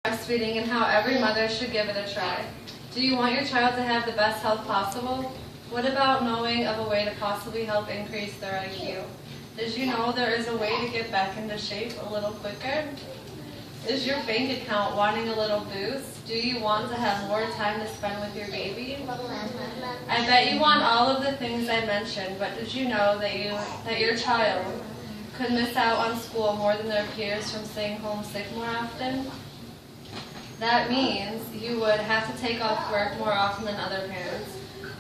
breastfeeding and how every mother should give it a try. Do you want your child to have the best health possible? What about knowing of a way to possibly help increase their IQ? Did you know there is a way to get back into shape a little quicker? Is your bank account wanting a little boost? Do you want to have more time to spend with your baby? I bet you want all of the things I mentioned, but did you know that your child could miss out on school more than their peers from staying home sick more often? That means you would have to take off work more often than other parents.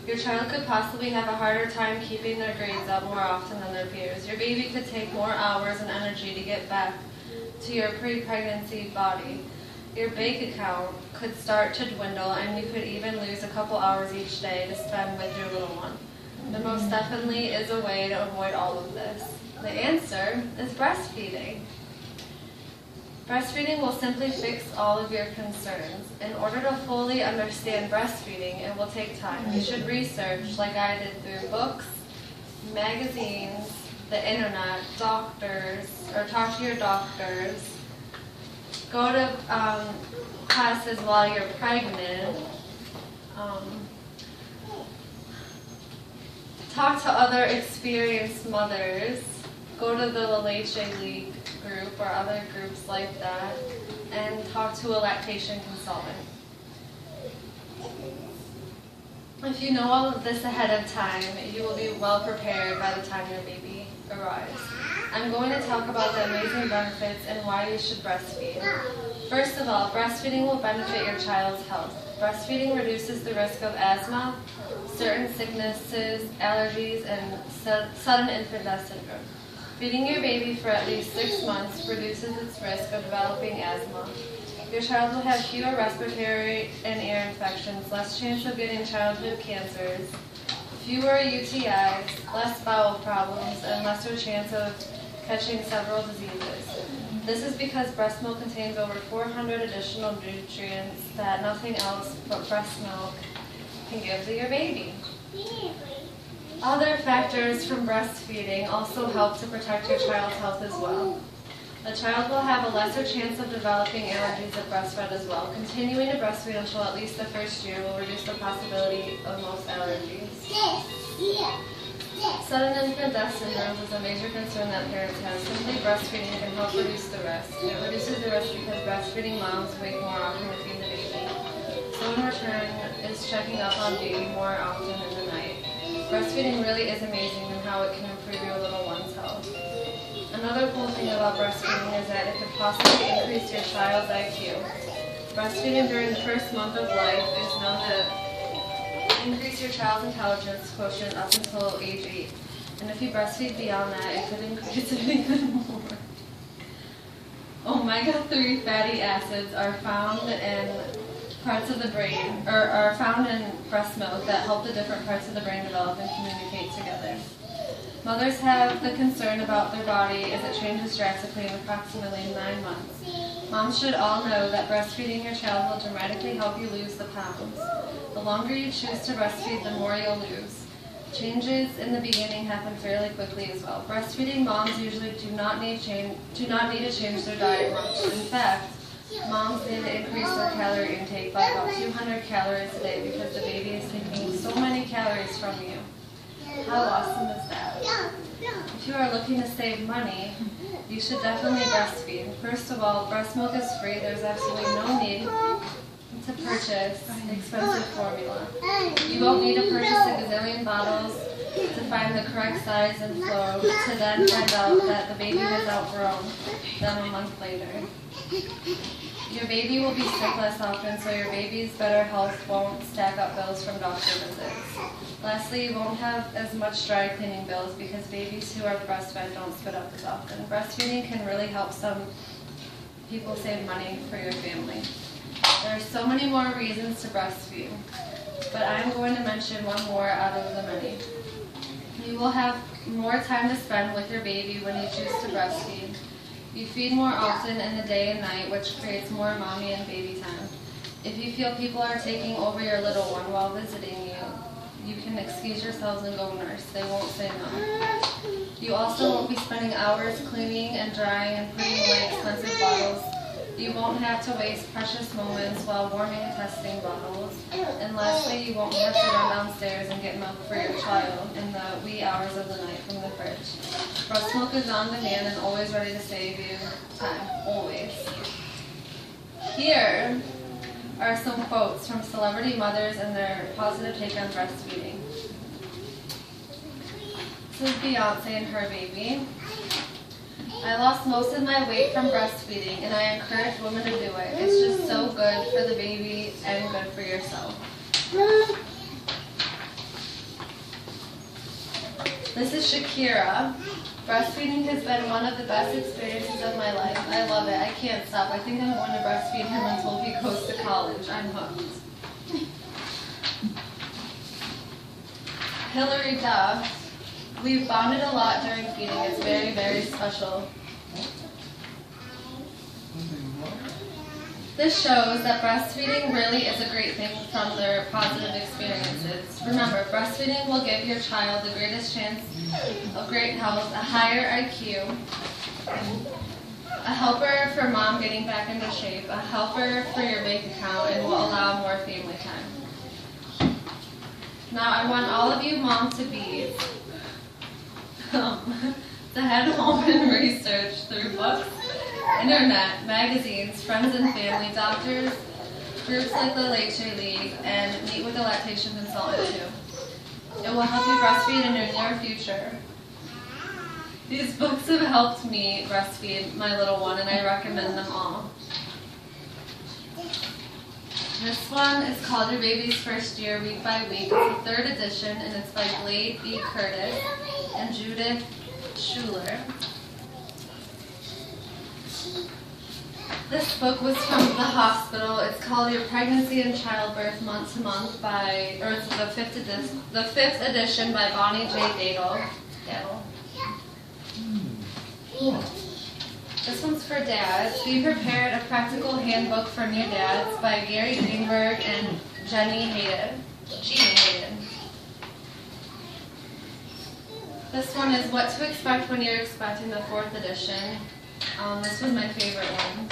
Your child could possibly have a harder time keeping their grades up more often than their peers. Your baby could take more hours and energy to get back to your pre-pregnancy body. Your bank account could start to dwindle, and you could even lose a couple hours each day to spend with your little one. There most definitely is a way to avoid all of this. The answer is breastfeeding. Breastfeeding will simply fix all of your concerns. In order to fully understand breastfeeding, it will take time. You should research, like I did, through books, magazines, the internet, doctors, or talk to your doctors. Go to classes while you're pregnant. Talk to other experienced mothers. Go to the Leche League group or other groups like that, and talk to a lactation consultant. If you know all of this ahead of time, you will be well prepared by the time your baby arrives. I'm going to talk about the amazing benefits and why you should breastfeed. First of all, breastfeeding will benefit your child's health. Breastfeeding reduces the risk of asthma, certain sicknesses, allergies, and sudden infant death syndrome. Feeding your baby for at least 6 months reduces its risk of developing asthma. Your child will have fewer respiratory and ear infections, less chance of getting childhood cancers, fewer UTIs, less bowel problems, and lesser chance of catching several diseases. This is because breast milk contains over 400 additional nutrients that nothing else but breast milk can give to your baby. Other factors from breastfeeding also help to protect your child's health as well. A child will have a lesser chance of developing allergies if breastfed as well. Continuing to breastfeed until at least the first year will reduce the possibility of most allergies. Sudden infant death syndrome is a major concern that parents have. Simply breastfeeding can help reduce the risk. It reduces the risk because breastfeeding moms wake more often to feed the baby. So in return, is checking up on baby more often in the night. Breastfeeding really is amazing in how it can improve your little one's health. Another cool thing about breastfeeding is that it could possibly increase your child's IQ. Breastfeeding during the first month of life is known to increase your child's intelligence quotient up until age 8. And if you breastfeed beyond that, it could increase it even more. Omega-3 fatty acids are found in parts of the brain, or are found in breast milk that help the different parts of the brain develop and communicate together. Mothers have the concern about their body as it changes drastically in approximately 9 months. Moms should all know that breastfeeding your child will dramatically help you lose the pounds. The longer you choose to breastfeed, the more you'll lose. Changes in the beginning happen fairly quickly as well. Breastfeeding moms usually do not need to change their diet much. In fact, moms need to increase their calorie intake by about 200 calories a day because the baby is taking so many calories from you. How awesome is that? If you are looking to save money, you should definitely breastfeed. First of all, breast milk is free. There's absolutely no need to purchase expensive formula. You won't need to purchase a gazillion bottles to find the correct size and flow to then find out that the baby has outgrown them a month later. Your baby will be sick less often, so your baby's better health won't stack up bills from doctor visits. Lastly, you won't have as much dry cleaning bills because babies who are breastfed don't spit up as often. Breastfeeding can really help some people save money for your family. There are so many more reasons to breastfeed, but I'm going to mention one more out of the many. You will have more time to spend with your baby when you choose to breastfeed. You feed more often in the day and night, which creates more mommy and baby time. If you feel people are taking over your little one while visiting you, you can excuse yourselves and go nurse. They won't say no. You also won't be spending hours cleaning and drying and putting away expensive bottles You won't have to waste precious moments while warming testing bottles. And lastly, you won't have to run downstairs and get milk for your child in the wee hours of the night from the fridge. Breast milk is on demand and always ready to save you time. Always. Here are some quotes from celebrity mothers and their positive take on breastfeeding. This is Beyonce and her baby. I lost most of my weight from breastfeeding, and I encourage women to do it. It's just so good for the baby and good for yourself. This is Shakira. Breastfeeding has been one of the best experiences of my life. I love it. I can't stop. I think I'm going to breastfeed him until he goes to college. I'm hooked. Hillary Duff. We've bonded a lot during feeding. It's very, very special. This shows that breastfeeding really is a great thing from their positive experiences. Remember, breastfeeding will give your child the greatest chance of great health, a higher IQ, a helper for mom getting back into shape, a helper for your bank account, and will allow more family time. Now, I want all of you mom-to-bees to head home and research through books, internet, magazines, friends and family, doctors, groups like the Lache League, and meet with a lactation consultant too. It will help you breastfeed in your near future. These books have helped me breastfeed my little one, and I recommend them all. This one is called Your Baby's First Year, Week by Week. It's the 3rd edition, and it's by Blade B. Curtis and Judith Schuler. This book was from the hospital. It's called Your Pregnancy and Childbirth Month to Month by, or it's the 5th edition by Bonnie J. Daigle. This one's for dads. Be Prepared, a practical handbook for new dads by Gary Greenberg and Jeannie Hayden. This one is What to Expect When You're Expecting, the 4th edition. This was my favorite one.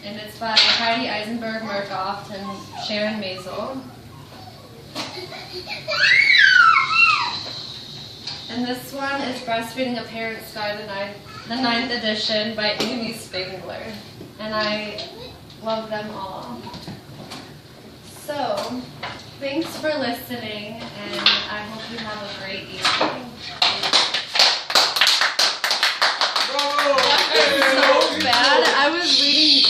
And it's by Heidi Eisenberg Murkoff and Sharon Maisel. And this one is Breastfeeding a Parent's Guide, the 9th edition by Amy Spangler. And I love them all. So, thanks for listening, and I hope you have a great evening. So bad. I was reading